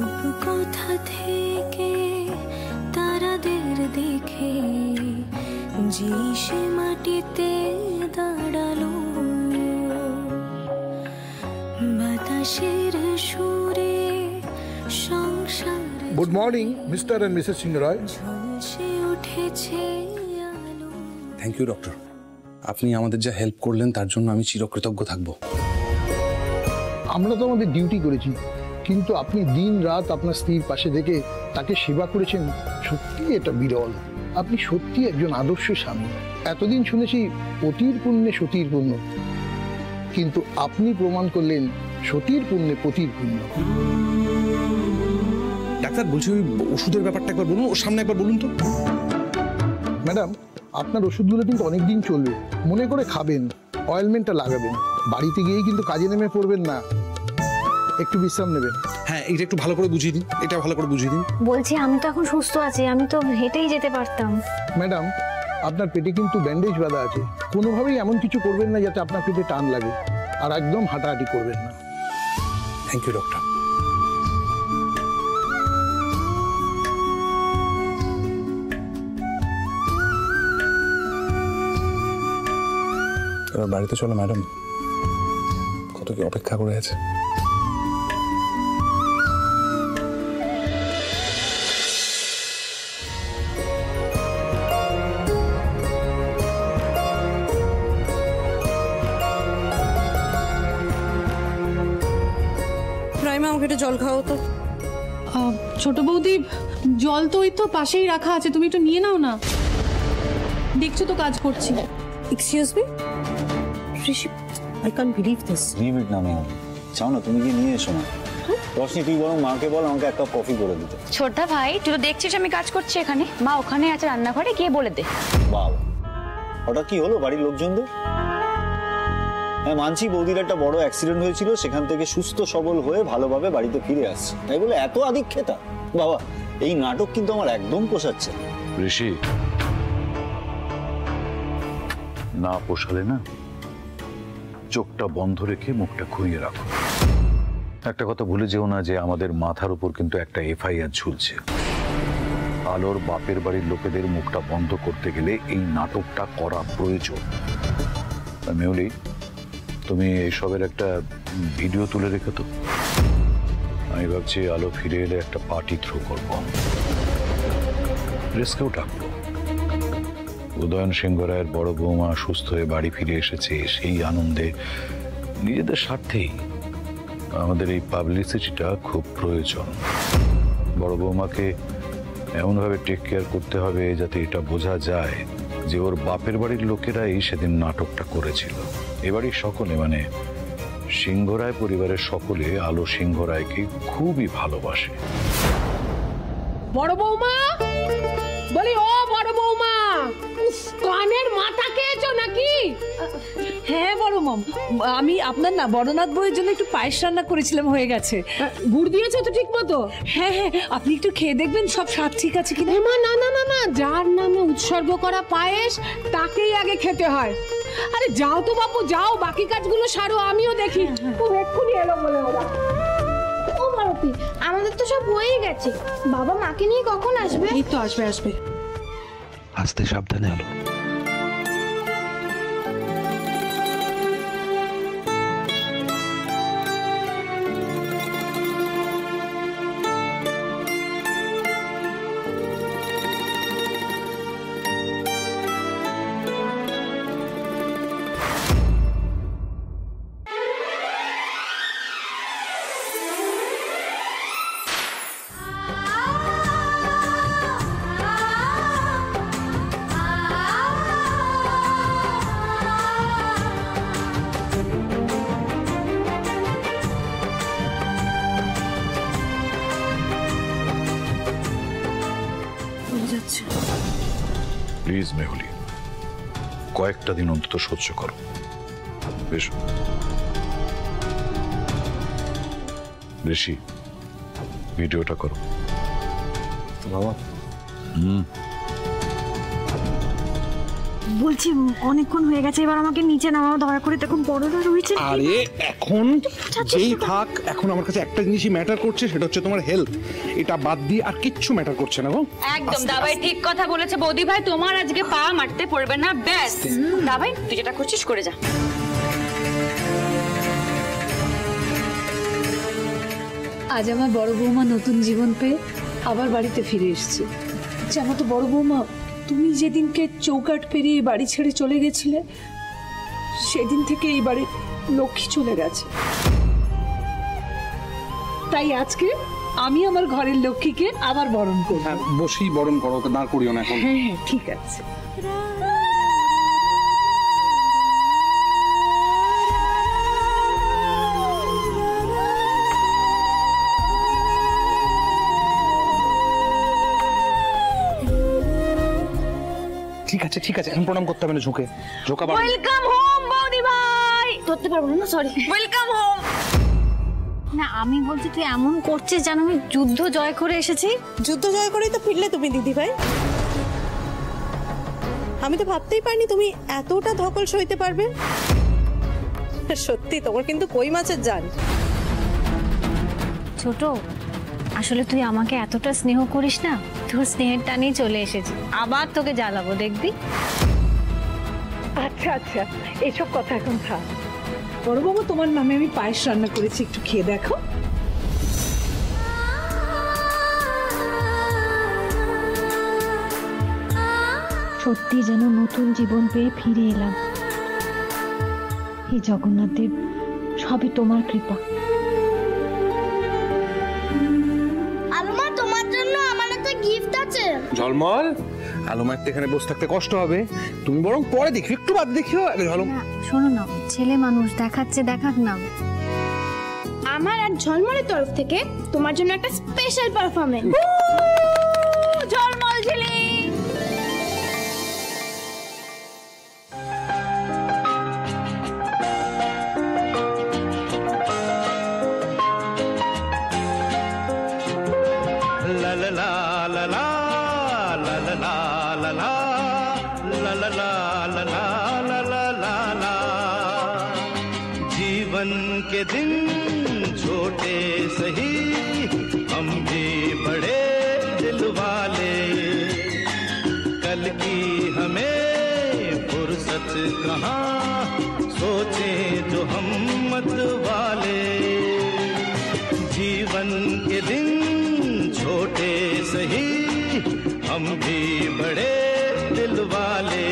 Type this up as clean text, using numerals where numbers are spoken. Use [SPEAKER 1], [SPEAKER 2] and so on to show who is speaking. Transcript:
[SPEAKER 1] রূপকথা থেকে তারাদের দেখে যে সে মাটিতে দাঁড়ালো, বাতাসের সুরে সংসার।
[SPEAKER 2] Good morning mister and Mrs Singh Roy.
[SPEAKER 1] ঝলসে উঠেছে আলো।
[SPEAKER 3] থ্যাংক ইউ ডক্টর, আপনি আমাদের যা হেল্প করলেন তার জন্য আমি চিরকৃতজ্ঞ থাকব।
[SPEAKER 2] আমরা তো আমাদের ডিউটি করেছি, কিন্তু আপনি দিন রাত আপনার স্ত্রীর পাশে থেকে তাকে সেবা করেছেন, সত্যি এটা বিরল। আপনি সত্যি একজন আদর্শ স্বামী। এতদিন শুনেছি পতির পুণ্যে সতীর পুণ্য, কিন্তু আপনি প্রমাণ করলেন সতীর পুণ্যে পতির পুণ্য।
[SPEAKER 3] ডাক্তার বলছি, ওই ওষুধের ব্যাপারটা একবার বলুন, ওর সামনে একবার বলুন তো।
[SPEAKER 2] ম্যাডাম, আপনার ওষুধগুলো কিন্তু অনেকদিন চলবে, মনে করে খাবেন, অয়েলমেন্টটা লাগাবেন। বাড়িতে গিয়েই কিন্তু কাজে নেমে পড়বেন না, একটু বিশ্রাম নেবেন।
[SPEAKER 3] হ্যাঁ, এটা একটু ভালো করে বুঝিয়ে দিন, এটা ভালো করে বুঝিয়ে দিন।
[SPEAKER 4] বলছি আমি তো এখন সুস্থ আছি, আমি তো হেঁটেই যেতে পারতাম।
[SPEAKER 2] ম্যাডাম, আপনার পেটে কিন্তু ব্যান্ডেজ বাঁধা আছে, কোনোভাবেই এমন কিছু করবেন না যাতে আপনার পেটে টান লাগে, আর একদম হাঁটাহাঁটি করবেন না।
[SPEAKER 3] Thank you doctor. এবার বাড়িতে চলো ম্যাডাম, কত কি অপেক্ষা করে আছে।
[SPEAKER 5] আমাকে একটু জল খাও তো।
[SPEAKER 6] ছোট বৌদি, জল তো ওই তো পাশেই রাখা আছে, তুমি একটু নিয়ে নাও না, দেখছো তো কাজ করছি।
[SPEAKER 5] Excuse me Rishi, I can't believe this.
[SPEAKER 7] Leave it না ম্যাম, চাও না তুমি গিয়ে নিয়ে এসো না। রশনি, তুই বরং মাকে বল আমাকে এক কাপ কফি করে দিতে।
[SPEAKER 4] ছোটদা ভাই, তুই তো দেখছিস আমি কাজ করছি এখানে, মা ওখানে আছে রান্নাঘরে, গিয়ে বলে দে।
[SPEAKER 7] বাবা, ওটা কি হলো বাড়ির লোকজনদের? হ্যাঁ মানছি, বৌদির একটা বড় অ্যাক্সিডেন্ট হয়েছিল, সেখান থেকে সুস্থ সবল হয়ে ভালোভাবে বাড়িতে ফিরে আসছে, তাই বলে এত আদিক্ষেতা? বাবা, এই নাটক কিন্তু আমার একদম পোষাচ্ছে না।
[SPEAKER 8] ঋষি, না পোষালে না চোখটা বন্ধ রেখে মুখটা ঘুরিয়ে রাখো। একটা কথা ভুলে যেও না যে আমাদের মাথার উপর কিন্তু একটা এফআইআর ঝুলছে। আলোর বাপের বাড়ির লোকেদের মুখটা বন্ধ করতে গেলে এই নাটকটা করা প্রয়োজন। মেহুলি, তুমি এইসবের একটা ভিডিও তুলে রেখো তো। আমি ভাবছি আলো ফিরে এলে একটা পার্টি থ্রো করবো, প্রেসকেও ডাকবো। উদয়ন সিংহ রায়ের বড় বৌমা সুস্থ হয়ে বাড়ি ফিরে এসেছে, সেই আনন্দে নিজেদের স্বার্থেই আমাদের এই পাবলিসিটিটা খুব প্রয়োজন। বড় বৌমাকে এমনভাবে টেক কেয়ার করতে হবে যাতে এটা বোঝা যায় যে ওর বাপের বাড়ির লোকেরাই সেদিন নাটকটা করেছিল। এবারই সকলে, মানে সিংহ রায় পরিবারের সকলে আলো সিংহ রায়কে খুবই ভালোবাসে।
[SPEAKER 6] বড় বৌমা বলি, ও বড় বৌমা, কানের মাথা খেয়েছো নাকি?
[SPEAKER 5] হ্যাঁ বড় মম, আমি আপনার না বড়নাথ বউয়ের জন্য একটু পায়েস রান্না করেছিলাম, হয়ে গেছে।
[SPEAKER 6] গুড় দিয়েছো তো ঠিক মতো?
[SPEAKER 5] হ্যাঁ হ্যাঁ, আপনি একটু খেয়ে দেখবেন সব স্বাদ ঠিক আছে কিনা।
[SPEAKER 6] মা না না না না, যার নামে উৎসর্গ করা পায়েস তাকেই আগে খেতে হয়। আরে যাও তো বাপু যাও, বাকি কাজগুলো সারো, আমিও দেখি। এক্ষুনি এলো বলে ওরা।
[SPEAKER 4] ও মারুতি, আমাদের তো সব হয়েই গেছে, বাবা মাকে নিয়ে কখন আসবে?
[SPEAKER 6] এই তো আসবে আসবে।
[SPEAKER 3] আস্তে সাবধানে আলো।
[SPEAKER 8] প্লিজ মেহুলি, কয়েকটা দিন অন্তত সহ্য করো। বেশ ঋষি, ভিডিওটা করো।
[SPEAKER 7] বাবা
[SPEAKER 9] বলছি অনেকক্ষণ হয়ে গেছে, এবার আমাকে নিচে নামাও দয়া করে, দেখুন বড়রা রয়েছে।
[SPEAKER 3] আরে এখন যেই থাক, এখন আমার কাছে একটা জিনিসই ম্যাটার করছে, সেটা হচ্ছে তোমার হেলথ। এটা বাদ দিয়ে আর কিচ্ছু ম্যাটার করছে না গো।
[SPEAKER 10] একদম দাবাই ঠিক কথা বলেছে বৌদি ভাই, তোমার আজকে পা মারতে পড়বে না। ব্যাস দাবাই, তুই যেটা করছিস করে যা।
[SPEAKER 5] আজ আমার বড় বৌমা নতুন জীবন পেয়ে আবার বাড়িতে ফিরে এসেছে। জানো তো বড় বৌমা, তুমি যেদিনকে চৌকাঠ পেরিয়ে বাড়ি ছেড়ে চলে গেছিলে, সেদিন থেকে এই বাড়ির লক্ষ্মী চলে গেছে। তাই আজকে আমি আমার ঘরের লক্ষ্মীকে আবার বরণ করব।
[SPEAKER 3] হ্যাঁ, বসেই বরণ করো, দাঁড় করিও না এখন।
[SPEAKER 5] হ্যাঁ হ্যাঁ ঠিক আছে।
[SPEAKER 3] ঠিক আছে ঠিক আছে, এখন প্রণাম করতে হবে না, ঝুঁকে ঝোঁকা।
[SPEAKER 10] ওয়েলকাম হোম বৌদি ভাই।
[SPEAKER 4] ধরতে পারবো না, সরি।
[SPEAKER 10] Welcome home.
[SPEAKER 9] না আমি বলছি তুই এমন করছিস যেন আমি যুদ্ধ জয় করে এসেছি।
[SPEAKER 11] যুদ্ধ জয় করেই তো ফিরলে তুমি দিদি ভাই। আমি তো ভাবতেই পারিনি তুমি এতটা ধকল সইতে পারবে। সত্যি তোমার কিন্তু কই মাছের জান।
[SPEAKER 9] ছোট, আসলে তুই আমাকে এতটা স্নেহ করিস না, তোর স্নেহের টানেই চলে এসেছি। আবার তোকে জ্বালাবো দেখবি।
[SPEAKER 5] আচ্ছা আচ্ছা, এসব কথা এখন থাক। বড় বাবু, তোমার নামে আমি পায়েস রান্না করেছি, একটু খেয়ে দেখো।
[SPEAKER 9] সত্যি যেন নতুন জীবন পেয়ে ফিরে এলাম। হে জগন্নাথ দেব, সবই তোমার কৃপা।
[SPEAKER 4] আলমা, তোমার জন্য আমার একটা গিফট আছে।
[SPEAKER 3] ঝলমল, আলো মায়ের এখানে বসে থাকতে কষ্ট হবে, তুমি বরং পরে দেখি, একটু বাদ দেখিও। ঝলম,
[SPEAKER 9] শোনো না, ছেলে মানুষ দেখাচ্ছে, দেখাক না।
[SPEAKER 4] আমার আর ঝলমলের তরফ থেকে তোমার জন্য একটা স্পেশাল পারফরম্যান্স।
[SPEAKER 10] ঝলমল ঝিলি।
[SPEAKER 12] जीवन के दिन छोटे सही, हम भी बड़े दिल वाले, कल की हमें फुर्सत कहाँ, सोचें जो हम मत वाले। जीवन के दिन छोटे सही, हम भी बड़े दिल वाले।